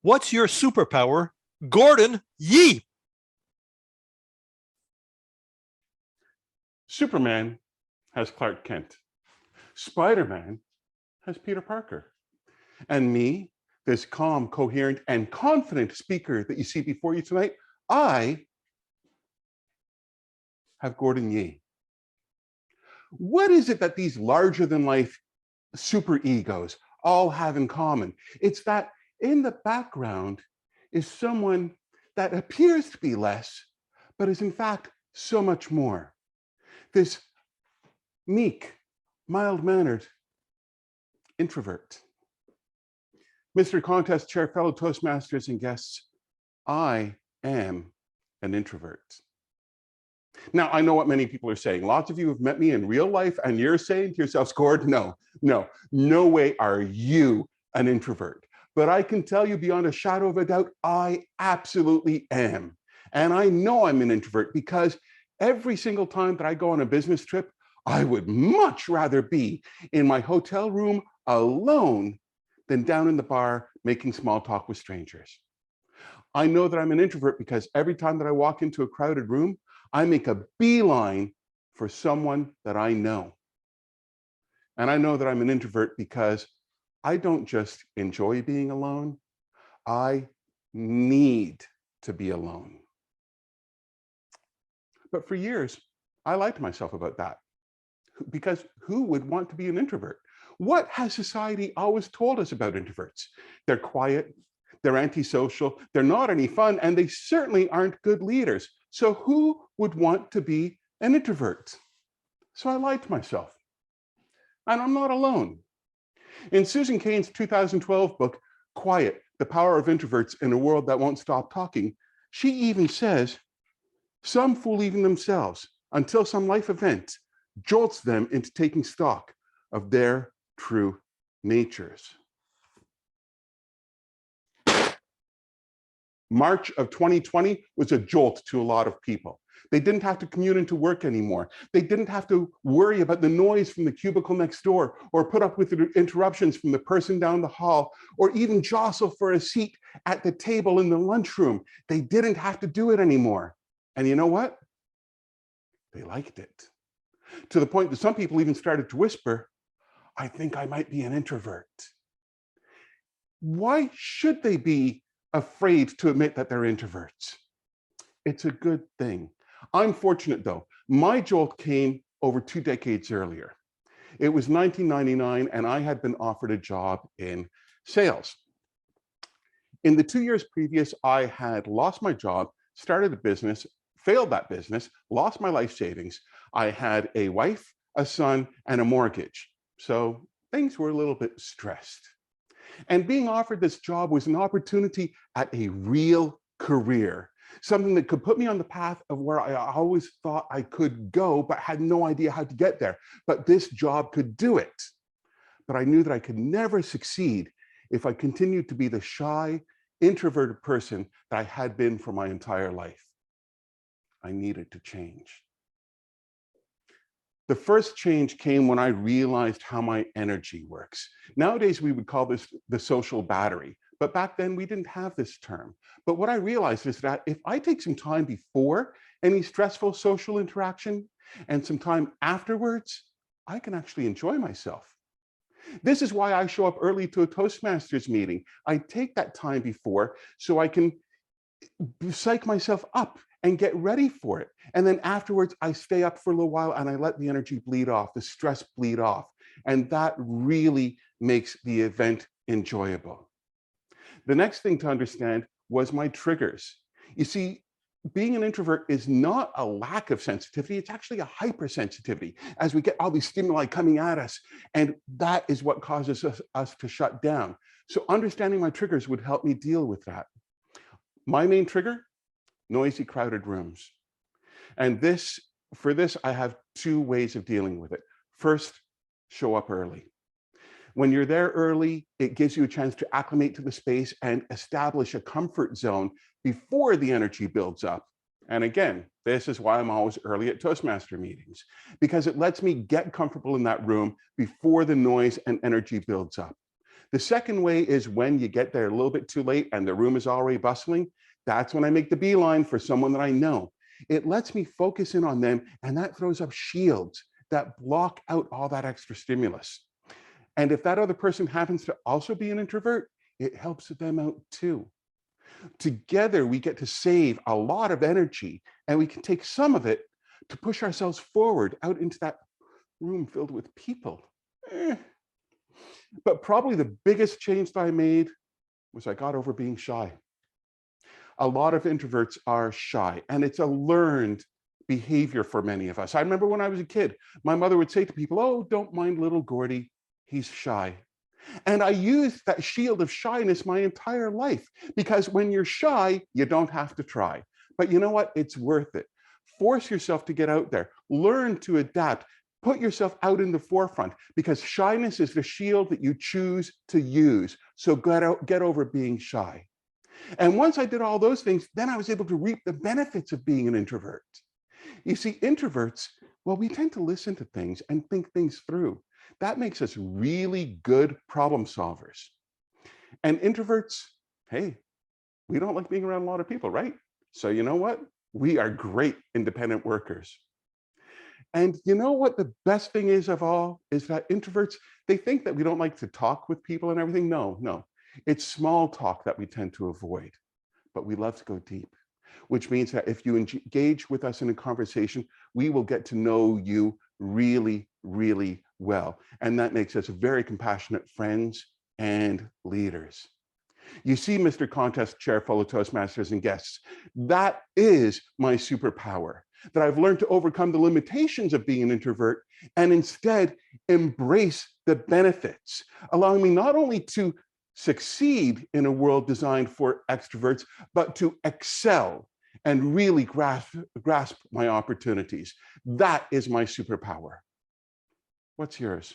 What's your superpower, Gordon Yee? Superman has Clark Kent. Spider-Man has Peter Parker. And me, this calm, coherent, and confident speaker that you see before you tonight, I have Gordon Yee. What is it that these larger-than-life super egos all have in common? It's that in the background is someone that appears to be less, but is in fact so much more. This meek, mild-mannered introvert. Mr. Contest Chair, fellow Toastmasters and guests, I am an introvert. Now, I know what many people are saying. Lots of you have met me in real life and you're saying to yourselves, Gord, no way are you an introvert. But I can tell you beyond a shadow of a doubt, I absolutely am. And I know I'm an introvert because every single time that I go on a business trip, I would much rather be in my hotel room alone than down in the bar making small talk with strangers. I know that I'm an introvert because every time that I walk into a crowded room, I make a beeline for someone that I know. And I know that I'm an introvert because I don't just enjoy being alone, I need to be alone. But for years, I lied to myself about that. Because who would want to be an introvert? What has society always told us about introverts? They're quiet, they're antisocial, they're not any fun, and they certainly aren't good leaders. So who would want to be an introvert? So I lied to myself. And I'm not alone. In Susan Cain's 2012 book, Quiet, The Power of Introverts in a World That Won't Stop Talking, she even says, some fool even themselves until some life event jolts them into taking stock of their true natures. March of 2020 was a jolt to a lot of people. They didn't have to commute into work anymore. They didn't have to worry about the noise from the cubicle next door or put up with the interruptions from the person down the hall or even jostle for a seat at the table in the lunchroom. They didn't have to do it anymore. And you know what? They liked it. To the point that some people even started to whisper, I think I might be an introvert. Why should they be afraid to admit that they're introverts? It's a good thing. I'm fortunate though. My jolt came over 2 decades earlier. It was 1999 and I had been offered a job in sales. In the 2 years previous, I had lost my job, started a business, failed that business, lost my life savings. I had a wife, a son, and a mortgage. So things were a little bit stressed. And being offered this job was an opportunity at a real career, something that could put me on the path of where I always thought I could go, but had no idea how to get there. But this job could do it. But I knew that I could never succeed if I continued to be the shy, introverted person that I had been for my entire life. I needed to change. The first change came when I realized how my energy works. Nowadays, we would call this the social battery, but back then we didn't have this term. But what I realized is that if I take some time before any stressful social interaction and some time afterwards, I can actually enjoy myself. This is why I show up early to a Toastmasters meeting. I take that time before so I can psych myself up and get ready for it. And then afterwards, I stay up for a little while and I let the energy bleed off, the stress bleed off. And that really makes the event enjoyable. The next thing to understand was my triggers. You see, being an introvert is not a lack of sensitivity, it's actually a hypersensitivity as we get all these stimuli coming at us. And that is what causes us to shut down. So understanding my triggers would help me deal with that. My main trigger, noisy, crowded rooms. And for this, I have 2 ways of dealing with it. First, show up early. When you're there early, it gives you a chance to acclimate to the space and establish a comfort zone before the energy builds up. And again, this is why I'm always early at Toastmaster meetings, because it lets me get comfortable in that room before the noise and energy builds up. The second way is when you get there a little bit too late and the room is already bustling. That's when I make the beeline for someone that I know. It lets me focus in on them, and that throws up shields that block out all that extra stimulus. And if that other person happens to also be an introvert, it helps them out too. Together, we get to save a lot of energy, and we can take some of it to push ourselves forward out into that room filled with people. But probably the biggest change that I made was I got over being shy. A lot of introverts are shy, and it's a learned behavior for many of us. I remember when I was a kid, my mother would say to people, "Oh, don't mind little Gordy, he's shy." And I used that shield of shyness my entire life, because when you're shy, you don't have to try. But you know what? It's worth it. Force yourself to get out there, learn to adapt, put yourself out in the forefront, because shyness is the shield that you choose to use. So get over being shy. And once I did all those things, then I was able to reap the benefits of being an introvert. You see, introverts, well, we tend to listen to things and think things through. That makes us really good problem solvers. And introverts, hey, we don't like being around a lot of people, right? So you know what? We are great independent workers. And you know what the best thing is of all is that introverts, they think that we don't like to talk with people and everything. No, no. It's small talk that we tend to avoid, but we love to go deep, which means that if you engage with us in a conversation, we will get to know you really, really well. And that makes us very compassionate friends and leaders. You see, Mr. Contest Chair, fellow Toastmasters and guests, that is my superpower, that I've learned to overcome the limitations of being an introvert and instead embrace the benefits, allowing me not only to succeed in a world designed for extroverts, but to excel and really grasp my opportunities. That is my superpower. What's yours?